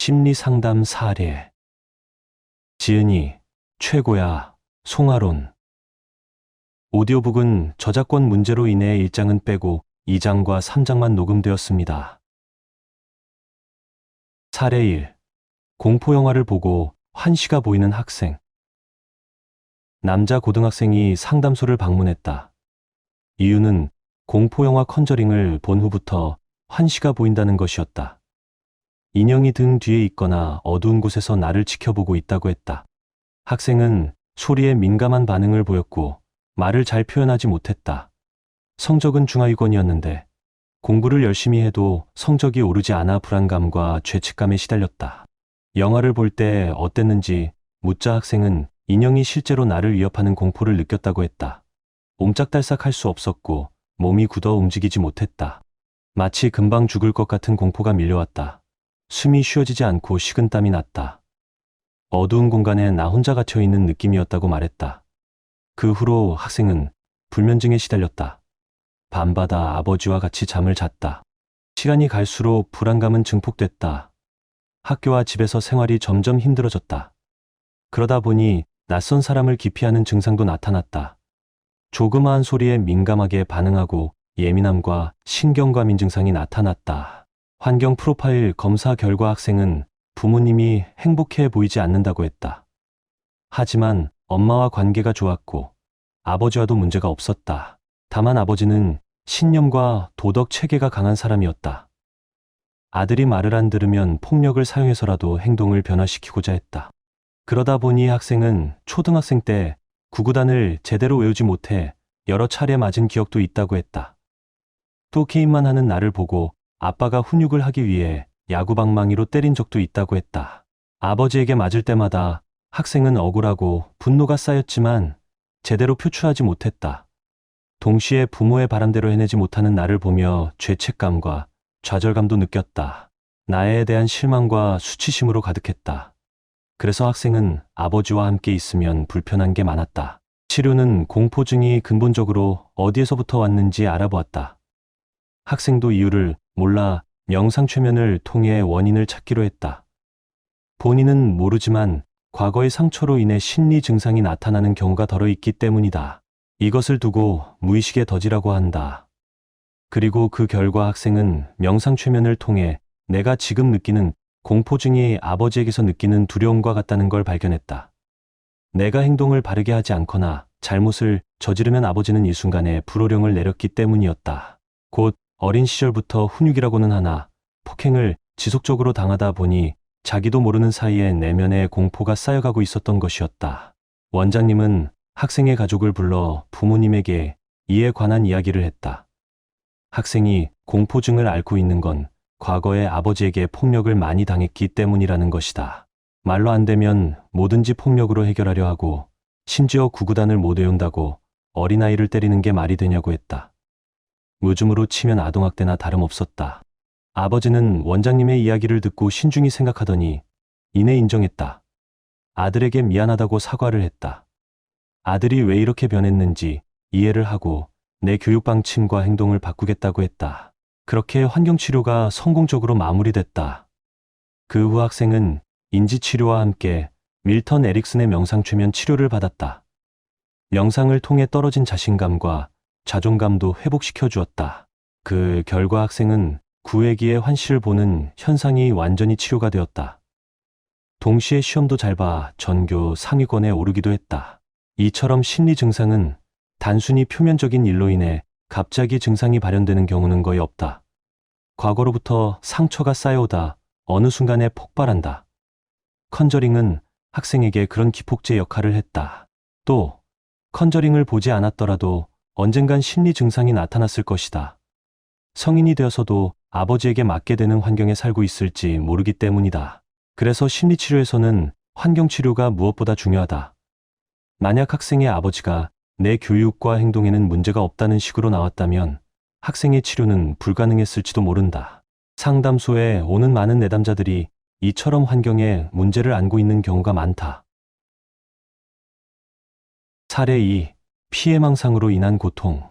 심리상담 사례. 지은이, 최고야, 송하론. 오디오북은 저작권 문제로 인해 1장은 빼고 2장과 3장만 녹음되었습니다. 사례 1. 공포영화를 보고 환시가 보이는 학생. 남자 고등학생이 상담소를 방문했다. 이유는 공포영화 컨저링을 본 후부터 환시가 보인다는 것이었다. 인형이 등 뒤에 있거나 어두운 곳에서 나를 지켜보고 있다고 했다. 학생은 소리에 민감한 반응을 보였고 말을 잘 표현하지 못했다. 성적은 중하위권이었는데 공부를 열심히 해도 성적이 오르지 않아 불안감과 죄책감에 시달렸다. 영화를 볼 때 어땠는지 묻자 학생은 인형이 실제로 나를 위협하는 공포를 느꼈다고 했다. 옴짝달싹 할 수 없었고 몸이 굳어 움직이지 못했다. 마치 금방 죽을 것 같은 공포가 밀려왔다. 숨이 쉬어지지 않고 식은땀이 났다. 어두운 공간에 나 혼자 갇혀있는 느낌이었다고 말했다. 그 후로 학생은 불면증에 시달렸다. 밤마다 아버지와 같이 잠을 잤다. 시간이 갈수록 불안감은 증폭됐다. 학교와 집에서 생활이 점점 힘들어졌다. 그러다 보니 낯선 사람을 기피하는 증상도 나타났다. 조그마한 소리에 민감하게 반응하고 예민함과 신경과민 증상이 나타났다. 환경 프로파일 검사 결과 학생은 부모님이 행복해 보이지 않는다고 했다. 하지만 엄마와 관계가 좋았고 아버지와도 문제가 없었다. 다만 아버지는 신념과 도덕 체계가 강한 사람이었다. 아들이 말을 안 들으면 폭력을 사용해서라도 행동을 변화시키고자 했다. 그러다 보니 학생은 초등학생 때 구구단을 제대로 외우지 못해 여러 차례 맞은 기억도 있다고 했다. 또 게임만 하는 나를 보고 아빠가 훈육을 하기 위해 야구방망이로 때린 적도 있다고 했다. 아버지에게 맞을 때마다 학생은 억울하고 분노가 쌓였지만 제대로 표출하지 못했다. 동시에 부모의 바람대로 해내지 못하는 나를 보며 죄책감과 좌절감도 느꼈다. 나에 대한 실망과 수치심으로 가득했다. 그래서 학생은 아버지와 함께 있으면 불편한 게 많았다. 치료는 공포증이 근본적으로 어디에서부터 왔는지 알아보았다. 학생도 이유를 몰라 명상 최면을 통해 원인을 찾기로 했다. 본인은 모르지만 과거의 상처로 인해 심리 증상이 나타나는 경우가 덜어 있기 때문이다. 이것을 두고 무의식의 덫이라고 한다. 그리고 그 결과 학생은 명상 최면을 통해 내가 지금 느끼는 공포증이 아버지에게서 느끼는 두려움과 같다는 걸 발견했다. 내가 행동을 바르게 하지 않거나 잘못을 저지르면 아버지는 이 순간에 불호령을 내렸기 때문이었다. 곧 어린 시절부터 훈육이라고는 하나 폭행을 지속적으로 당하다 보니 자기도 모르는 사이에 내면에 공포가 쌓여가고 있었던 것이었다. 원장님은 학생의 가족을 불러 부모님에게 이에 관한 이야기를 했다. 학생이 공포증을 앓고 있는 건 과거에 아버지에게 폭력을 많이 당했기 때문이라는 것이다. 말로 안 되면 뭐든지 폭력으로 해결하려 하고 심지어 구구단을 못 외운다고 어린아이를 때리는 게 말이 되냐고 했다. 무즘으로 치면 아동학대나 다름없었다. 아버지는 원장님의 이야기를 듣고 신중히 생각하더니 이내 인정했다. 아들에게 미안하다고 사과를 했다. 아들이 왜 이렇게 변했는지 이해를 하고 내 교육 방침과 행동을 바꾸겠다고 했다. 그렇게 환경치료가 성공적으로 마무리됐다. 그 후 학생은 인지치료와 함께 밀턴 에릭슨의 명상최면 치료를 받았다. 명상을 통해 떨어진 자신감과 자존감도 회복시켜 주었다. 그 결과 학생은 구애기의 환시를 보는 현상이 완전히 치료가 되었다. 동시에 시험도 잘 봐 전교 상위권에 오르기도 했다. 이처럼 심리 증상은 단순히 표면적인 일로 인해 갑자기 증상이 발현되는 경우는 거의 없다. 과거로부터 상처가 쌓여오다 어느 순간에 폭발한다. 컨저링은 학생에게 그런 기폭제 역할을 했다. 또 컨저링을 보지 않았더라도 언젠간 심리 증상이 나타났을 것이다. 성인이 되어서도 아버지에게 맞게 되는 환경에 살고 있을지 모르기 때문이다. 그래서 심리치료에서는 환경치료가 무엇보다 중요하다. 만약 학생의 아버지가 내 교육과 행동에는 문제가 없다는 식으로 나왔다면 학생의 치료는 불가능했을지도 모른다. 상담소에 오는 많은 내담자들이 이처럼 환경에 문제를 안고 있는 경우가 많다. 사례 2. 피해망상으로 인한 고통.